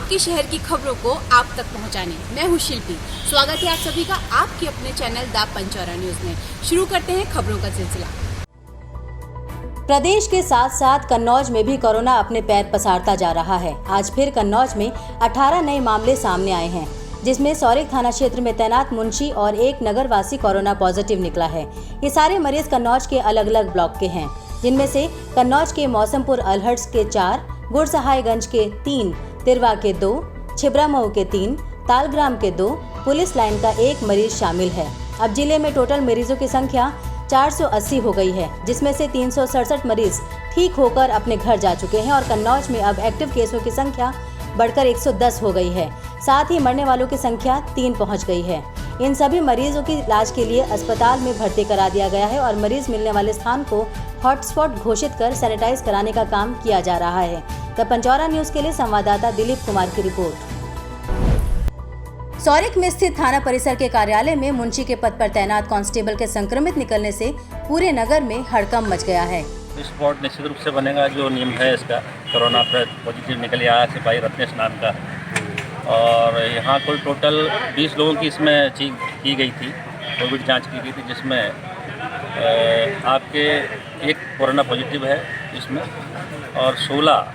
आपके शहर की खबरों को आप तक पहुंचाने। मैं हूं शिल्पी। स्वागत है आप सभी का आपके अपने चैनल द पंचौरा न्यूज में। शुरू करते हैं खबरों का सिलसिला। प्रदेश के साथ साथ कन्नौज में भी कोरोना अपने पैर पसारता जा रहा है। आज फिर कन्नौज में 18 नए मामले सामने आए हैं, जिसमें सौरिक थाना क्षेत्र में तैनात मुंशी और एक नगरवासी कोरोना पॉजिटिव निकला है। ये सारे मरीज कन्नौज के अलग अलग ब्लॉक के हैं, जिनमें से कन्नौज के मौसमपुर अलहट्स के 4, गुड़सहायगंज के 3, तिरवा के 2, छिबरामऊ के 3, तालग्राम के 2, पुलिस लाइन का 1 मरीज शामिल है। अब जिले में टोटल मरीजों की संख्या 480 हो गई है, जिसमें से 367 मरीज ठीक होकर अपने घर जा चुके हैं और कन्नौज में अब एक्टिव केसों की संख्या बढ़कर 110 हो गई है। साथ ही मरने वालों की संख्या 3 पहुंच गई है। इन सभी मरीजों की इलाज के लिए अस्पताल में भर्ती करा दिया गया है और मरीज मिलने वाले स्थान को हॉटस्पॉट घोषित कर सैनिटाइज कराने का काम किया जा रहा है। द पंचौरा न्यूज के लिए संवाददाता दिलीप कुमार की रिपोर्ट। सौरिक में स्थित थाना परिसर के कार्यालय में मुंशी के पद पर तैनात कांस्टेबल के संक्रमित निकलने से पूरे नगर में हड़कंप मच गया है। स्पॉट निश्चित रूप से बनेगा। जो नियम है इसका, कोरोना पॉजिटिव निकल आया सिपाही रत्नेश नाम का, और यहाँ कुल टोटल 20 लोगों की इसमें की गई थी, कोविड जांच की गई थी, जिसमें आपके एक कोरोना पॉजिटिव है इसमें और 16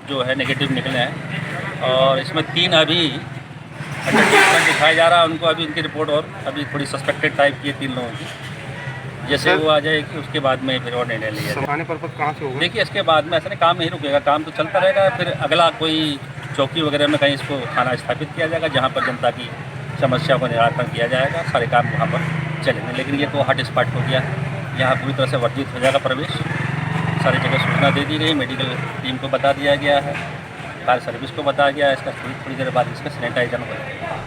जो है नेगेटिव निकले हैं, और इसमें 3 अभी अंडर ट्रीटमेंट दिखाया जा रहा है उनको। अभी उनकी रिपोर्ट और अभी थोड़ी सस्पेक्टेड टाइप की है 3 लोगों की। जैसे वो आ जाएगी उसके बाद में फिर और निर्णय लिया जाएगा। पर्पस कहाँ से होगा? देखिए, इसके बाद में ऐसा नहीं, काम नहीं रुकेगा, काम तो चलता रहेगा। फिर अगला कोई चौकी वगैरह में कहीं इसको थाना स्थापित किया जाएगा, जहाँ पर जनता की समस्या को निराकरण किया जाएगा। सारे काम वहाँ पर चलेंगे। लेकिन ये तो हॉट स्पॉट हो गया है, यहाँ पूरी तरह से वर्जित हो जाएगा प्रवेश। सारी जगह सूचना दे दी गई, मेडिकल टीम को बता दिया गया है, फायर सर्विस को बताया गया है। इसका थोड़ी देर बाद इसका सैनिटाइजर हो जाएगा।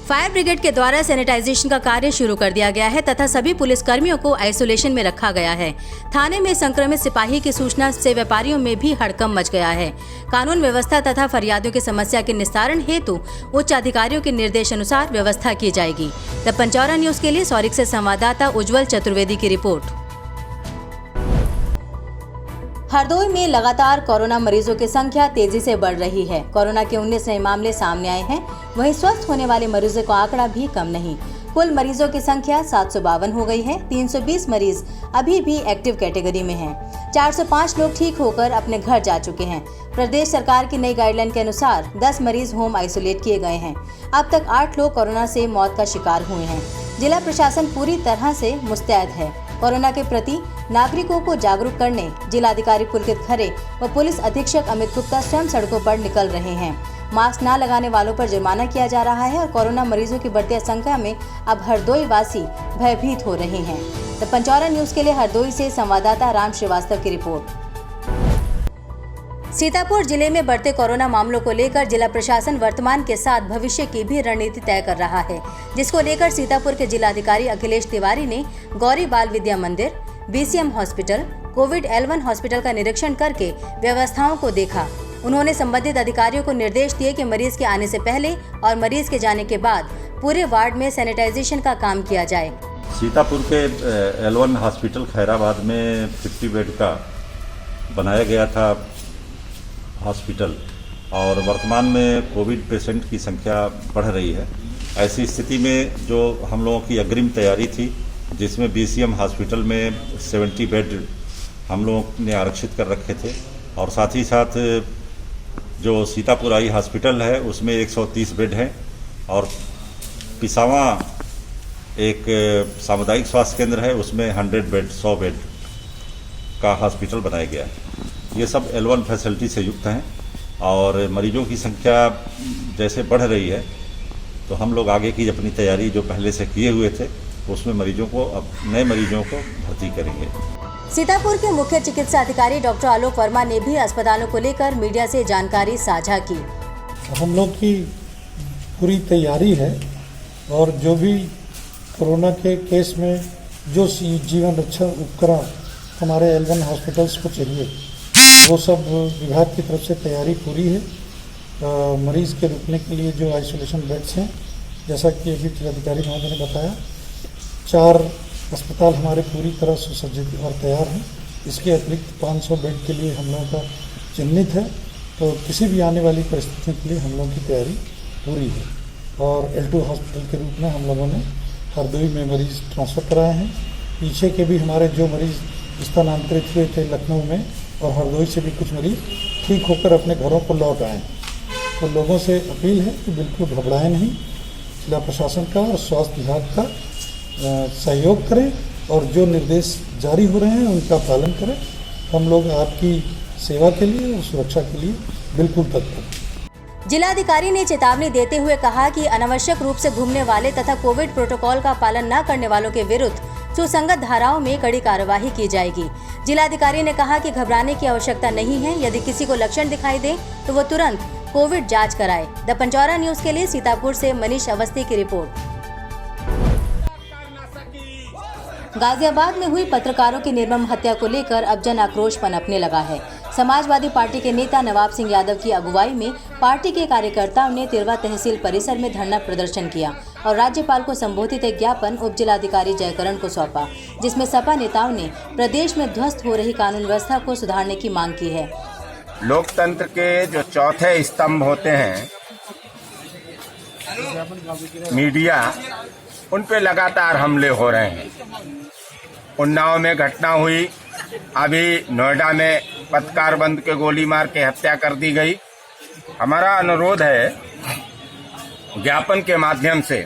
फायर ब्रिगेड के द्वारा सैनिटाइजेशन का कार्य शुरू कर दिया गया है तथा सभी पुलिस कर्मियों को आइसोलेशन में रखा गया है। थाने में संक्रमित सिपाही की सूचना से व्यापारियों में भी हड़कंप मच गया है। कानून व्यवस्था तथा फरियादियों की समस्या के निस्तारण हेतु उच्च अधिकारियों के निर्देश अनुसार व्यवस्था की जाएगी। द पंचौरा न्यूज के लिए सौरिक से संवाददाता उज्जवल चतुर्वेदी की रिपोर्ट। हरदोई में लगातार कोरोना मरीजों की संख्या तेजी से बढ़ रही है। कोरोना के 19 नए मामले सामने आए हैं, वहीं स्वस्थ होने वाले मरीजों का आंकड़ा भी कम नहीं। कुल मरीजों की संख्या 752 हो गई है। 320 मरीज अभी भी एक्टिव कैटेगरी में हैं। 405 लोग ठीक होकर अपने घर जा चुके हैं। प्रदेश सरकार की नई गाइडलाइन के अनुसार 10 मरीज होम आइसोलेट किए गए हैं। अब तक 8 लोग कोरोना से मौत का शिकार हुए हैं। जिला प्रशासन पूरी तरह से मुस्तैद है। कोरोना के प्रति नागरिकों को जागरूक करने जिलाधिकारी पुलकित खरे व पुलिस अधीक्षक अमित गुप्ता स्वयं सड़कों पर निकल रहे हैं। मास्क न लगाने वालों पर जुर्माना किया जा रहा है और कोरोना मरीजों की बढ़ती संख्या में अब हरदोई वासी भयभीत हो रहे हैं। द पंचौरा न्यूज के लिए हरदोई से संवाददाता राम श्रीवास्तव की रिपोर्ट। सीतापुर जिले में बढ़ते कोरोना मामलों को लेकर जिला प्रशासन वर्तमान के साथ भविष्य की भी रणनीति तय कर रहा है, जिसको लेकर सीतापुर के जिलाधिकारी अखिलेश तिवारी ने गौरी बाल विद्या मंदिर, BCM hospital, Covid L1 hospital का निरीक्षण करके व्यवस्थाओं को देखा। उन्होंने संबंधित अधिकारियों को निर्देश दिए कि मरीज के आने से पहले और मरीज के जाने के बाद पूरे वार्ड में सैनिटाइजेशन का काम किया जाए। सीतापुर के L1 हॉस्पिटल खैराबाद में 50 बेड का बनाया गया था हॉस्पिटल, और वर्तमान में कोविड पेशेंट की संख्या बढ़ रही है। ऐसी स्थिति में जो हम लोगों की अग्रिम तैयारी थी, जिसमें बीसीएम हॉस्पिटल में 70 बेड हम लोगों ने आरक्षित कर रखे थे, और साथ ही साथ जो सीतापुर आई हॉस्पिटल है उसमें 130 बेड हैं, और पिसावा एक सामुदायिक स्वास्थ्य केंद्र है उसमें 100 बेड का हॉस्पिटल बनाया गया है। ये सब L1 फैसिलिटी से युक्त हैं, और मरीजों की संख्या जैसे बढ़ रही है तो हम लोग आगे की अपनी तैयारी जो पहले से किए हुए थे उसमें मरीजों को, अब नए मरीजों को भर्ती करेंगे। सीतापुर के मुख्य चिकित्सा अधिकारी डॉक्टर आलोक वर्मा ने भी अस्पतालों को लेकर मीडिया से जानकारी साझा की। हम लोग की पूरी तैयारी है, और जो भी कोरोना के केस में जो जीवन रक्षा उपकरण हमारे L1 हॉस्पिटल्स को चाहिए, वो सब विभाग की तरफ से तैयारी पूरी है। मरीज के रुकने के लिए जो आइसोलेशन बेड्स हैं, जैसा कि अभी जिलाधिकारी महोदय ने बताया, 4 अस्पताल हमारे पूरी तरह सुसज्जित और तैयार हैं। इसके अतिरिक्त 500 बेड के लिए हम लोगों का चिन्हित है, तो किसी भी आने वाली परिस्थितियों के लिए हम लोगों की तैयारी पूरी है। और L2 हॉस्पिटल के रूप में हम लोगों ने हरदोई में मरीज़ ट्रांसफ़र कराए हैं। पीछे के भी हमारे जो मरीज़ स्थानांतरित हुए थे लखनऊ में और हरदोई से भी कुछ मरीज़ ठीक होकर अपने घरों को लौट आए। तो लोगों से अपील है कि बिल्कुल घबराएं नहीं, जिला प्रशासन का और स्वास्थ्य विभाग का सहयोग करें और जो निर्देश जारी हो रहे हैं उनका पालन करें। हम लोग आपकी सेवा के लिए और सुरक्षा के लिए बिल्कुल तत्पर हैं। जिलाधिकारी ने चेतावनी देते हुए कहा कि अनावश्यक रूप से घूमने वाले तथा कोविड प्रोटोकॉल का पालन न करने वालों के विरुद्ध सुसंगत धाराओं में कड़ी कार्यवाही की जाएगी। जिलाधिकारी ने कहा कि घबराने की आवश्यकता नहीं है। यदि किसी को लक्षण दिखाई दे तो वो तुरंत कोविड जांच कराए। द पंचौरा न्यूज के लिए सीतापुर से मनीष अवस्थी की रिपोर्ट। गाजियाबाद में हुई पत्रकारों की निर्मम हत्या को लेकर अब जन आक्रोश पनपने लगा है। समाजवादी पार्टी के नेता नवाब सिंह यादव की अगुवाई में पार्टी के कार्यकर्ताओं ने तिरवा तहसील परिसर में धरना प्रदर्शन किया और राज्यपाल को संबोधित एक ज्ञापन उप जिलाधिकारी जयकरण को सौंपा, जिसमें सपा नेताओं ने प्रदेश में ध्वस्त हो रही कानून व्यवस्था को सुधारने की मांग की है। लोकतंत्र के जो चौथे स्तंभ होते हैं मीडिया, उन पे लगातार हमले हो रहे हैं। उन्नाव में घटना हुई, अभी नोएडा में पत्रकार बंधु के गोली मार के हत्या कर दी गई। हमारा अनुरोध है ज्ञापन के माध्यम से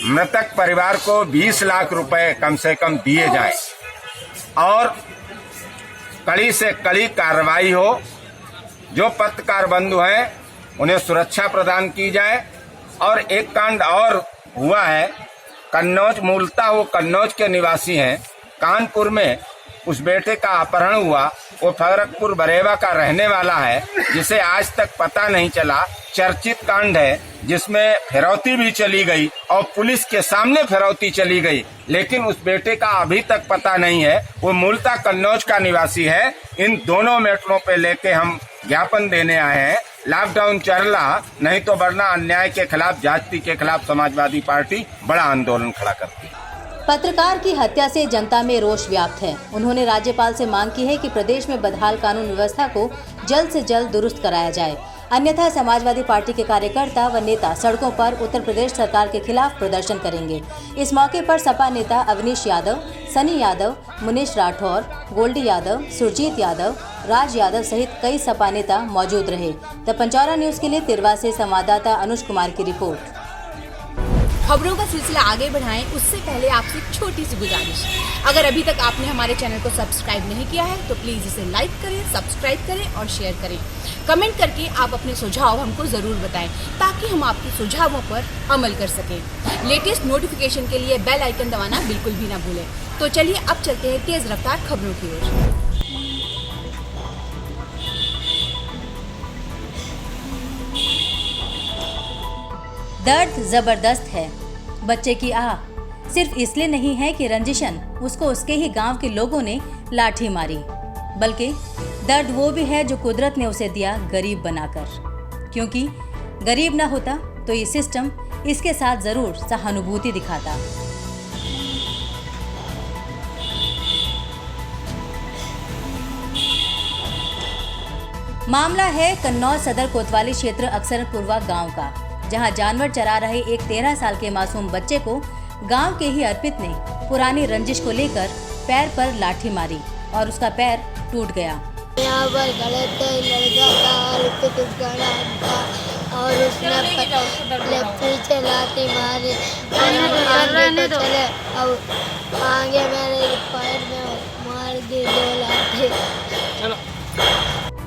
मृतक परिवार को 20 लाख रुपए कम से कम दिए जाएं और कड़ी से कड़ी कार्रवाई हो। जो पत्रकार बंधु हैं उन्हें सुरक्षा प्रदान की जाए। और एक कांड और हुआ है, कन्नौज, मूलतः वो कन्नौज के निवासी हैं। कानपुर में उस बेटे का अपहरण हुआ, वो फरकपुर बरेवा का रहने वाला है, जिसे आज तक पता नहीं चला। चर्चित कांड है जिसमें फिरौती भी चली गई और पुलिस के सामने फिरौती चली गई, लेकिन उस बेटे का अभी तक पता नहीं है। वो मूलतः कन्नौज का निवासी है। इन दोनों मैटरों पे लेके हम ज्ञापन देने आए हैं। लॉकडाउन चल रहा, नहीं तो वरना अन्याय के खिलाफ, जाति के खिलाफ समाजवादी पार्टी बड़ा आंदोलन खड़ा करती है। पत्रकार की हत्या से जनता में रोष व्याप्त है। उन्होंने राज्यपाल से मांग की है कि प्रदेश में बदहाल कानून व्यवस्था को जल्द से जल्द दुरुस्त कराया जाए, अन्यथा समाजवादी पार्टी के कार्यकर्ता व नेता सड़कों पर उत्तर प्रदेश सरकार के खिलाफ प्रदर्शन करेंगे। इस मौके पर सपा नेता अवनीश यादव, सनी यादव, मुनीश राठौर, गोल्डी यादव, सुरजीत यादव, राज यादव सहित कई सपा नेता मौजूद रहे। द पंचौरा न्यूज के लिए तिरवा से संवाददाता अनुज कुमार की रिपोर्ट। खबरों का सिलसिला आगे बढ़ाएं उससे पहले आपसे एक छोटी सी गुजारिश, अगर अभी तक आपने हमारे चैनल को सब्सक्राइब नहीं किया है तो प्लीज़ इसे लाइक करें, सब्सक्राइब करें और शेयर करें। कमेंट करके आप अपने सुझाव हमको ज़रूर बताएं ताकि हम आपके सुझावों पर अमल कर सकें। लेटेस्ट नोटिफिकेशन के लिए बेल आइकन दबाना बिल्कुल भी ना भूलें। तो चलिए अब चलते हैं तेज़ रफ्तार खबरों की ओर। दर्द जबरदस्त है। बच्चे की आह सिर्फ इसलिए नहीं है कि रंजिशन उसको उसके ही गांव के लोगों ने लाठी मारी, बल्कि दर्द वो भी है जो कुदरत ने उसे दिया गरीब बनाकर। क्योंकि गरीब ना होता तो ये सिस्टम इसके साथ जरूर सहानुभूति दिखाता। मामला है कन्नौज सदर कोतवाली क्षेत्र अक्सरपुरवा गांव का, जहां जानवर चरा रहे एक 13 साल के मासूम बच्चे को गांव के ही अर्पित ने पुरानी रंजिश को लेकर पैर पर लाठी मारी और उसका पैर टूट गया। यहाँ पर खड़े थे, लड़का था अर्पित उसका नाम था और उसने पीछे लाठी मारी। आगे तो चले, अब आगे मेरे पैर में मार दी 2 लाठी।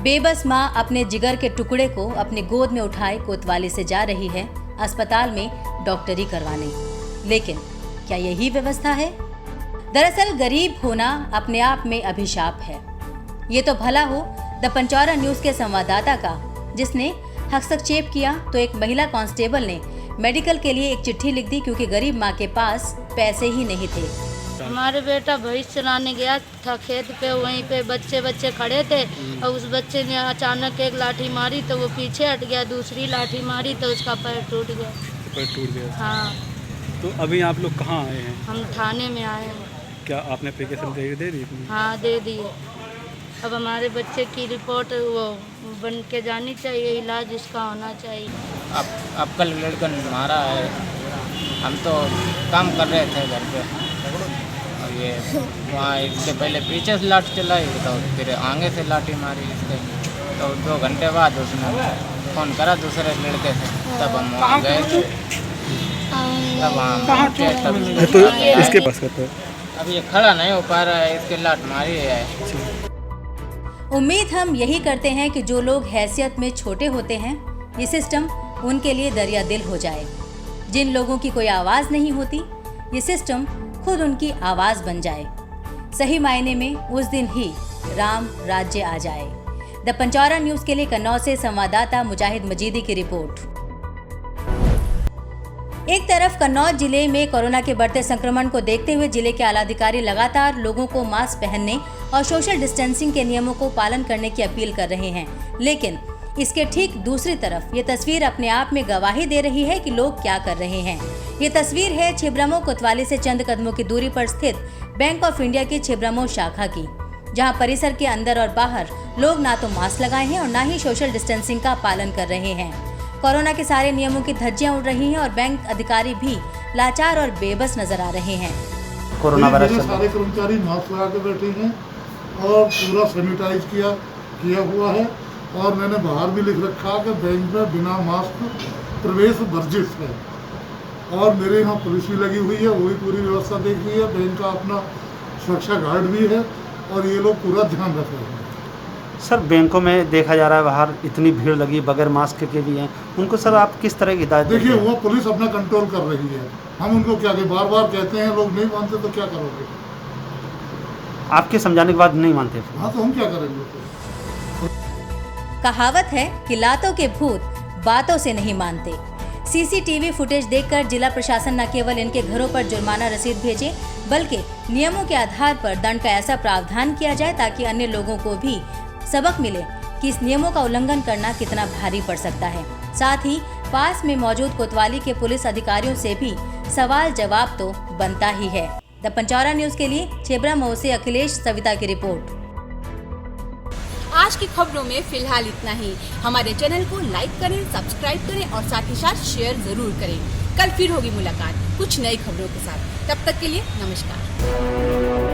बेबस माँ अपने जिगर के टुकड़े को अपनी गोद में उठाए कोतवाली से जा रही है अस्पताल में डॉक्टरी करवाने। लेकिन क्या यही व्यवस्था है? दरअसल गरीब होना अपने आप में अभिशाप है। ये तो भला हो द पंचौरा न्यूज के संवाददाता का, जिसने हस्तक्षेप किया तो एक महिला कांस्टेबल ने मेडिकल के लिए एक चिट्ठी लिख दी, क्योंकि गरीब माँ के पास पैसे ही नहीं थे। हमारे बेटा भैंस चराने गया था खेत पे, वहीं पे बच्चे खड़े थे और उस बच्चे ने अचानक एक लाठी मारी तो वो पीछे हट गया, दूसरी लाठी मारी तो उसका पैर टूट गया। पैर टूट गया? हाँ। तो अभी आप लोग कहाँ आए हैं? हम थाने में आए हैं। क्या आपने एप्लीकेशन दे दी? हाँ दे दिए। अब हमारे बच्चे की रिपोर्ट वो बन के जानी चाहिए, इलाज इसका होना चाहिए। अब कल लड़का मारा है, हम तो काम कर रहे थे घर पे और ये वहाँ इसके पहले पीछे से लाठी चलाई तो फिर आगे से लाठी मारी इसके, तो 2 घंटे बाद उसने फ़ोन करा दूसरे लड़के से, तब हम वहाँ गए थे, तब वहाँ पहुँचे, तब तो इसके पास करते हैं। अब ये खड़ा नहीं हो पा रहा है, इसके लाठ मारी है। उम्मीद हम यही करते हैं कि जो लोग हैसियत में छोटे होते हैं, ये सिस्टम उनके लिए दरिया दिल हो जाए। जिन लोगों की कोई आवाज़ नहीं होती, ये सिस्टम खुद उनकी आवाज़ बन जाए। सही मायने में उस दिन ही राम राज्य आ जाए। द पंचौरा न्यूज़ के लिए कन्नौज से संवाददाता मुजाहिद मजीदी की रिपोर्ट। एक तरफ कन्नौज जिले में कोरोना के बढ़ते संक्रमण को देखते हुए जिले के आलाधिकारी लगातार लोगों को मास्क पहनने और सोशल डिस्टेंसिंग के नियमों को पालन करने की अपील कर रहे हैं, लेकिन इसके ठीक दूसरी तरफ ये तस्वीर अपने आप में गवाही दे रही है कि लोग क्या कर रहे हैं। ये तस्वीर है छिबरामऊ कोतवाली से चंद कदमों की दूरी पर स्थित बैंक ऑफ इंडिया की छिबरामऊ शाखा की, जहां परिसर के अंदर और बाहर लोग ना तो मास्क लगाए हैं और ना ही सोशल डिस्टेंसिंग का पालन कर रहे हैं। कोरोना के सारे नियमों की धज्जियां उड़ रही हैं और बैंक अधिकारी भी लाचार और बेबस नजर आ रहे हैं। कोरोना वायरस सारे कर्मचारी मास्क लगा के बैठे हैं और पूरा सैनिटाइज किया हुआ है, और मैंने बाहर भी लिख रखा कि बैंक में बिना मास्क प्रवेश वर्जित है, और मेरे यहाँ पुलिस भी लगी हुई है, वो भी पूरी व्यवस्था देख रही है। बैंक का अपना सुरक्षा गार्ड भी है और ये लोग पूरा ध्यान रख रहे हैं। सर बैंकों में देखा जा रहा है बाहर इतनी भीड़ लगी बगैर मास्क के भी हैं, उनको सर आप किस तरह की हिदायत देते हैं? देखिए वो पुलिस अपना कंट्रोल कर रही है, हम उनको क्या कहें, बार बार कहते हैं, लोग नहीं मानते तो क्या करोगे? आपके समझाने के बाद नहीं मानते? हाँ तो हम क्या करेंगे? कहावत है कि लातों के भूत बातों से नहीं मानते। सीसीटीवी फुटेज देखकर जिला प्रशासन न केवल इनके घरों पर जुर्माना रसीद भेजे, बल्कि नियमों के आधार पर दंड का ऐसा प्रावधान किया जाए ताकि अन्य लोगों को भी सबक मिले कि इस नियमों का उल्लंघन करना कितना भारी पड़ सकता है। साथ ही पास में मौजूद कोतवाली के पुलिस अधिकारियों से भी सवाल जवाब तो बनता ही है। द पंचौरा न्यूज़ के लिए छिबरामऊ से अखिलेश सविता की रिपोर्ट। आज की खबरों में फिलहाल इतना ही। हमारे चैनल को लाइक करें, सब्सक्राइब करें और साथ ही साथ शेयर जरूर करें। कल फिर होगी मुलाकात कुछ नई खबरों के साथ। तब तक के लिए नमस्कार।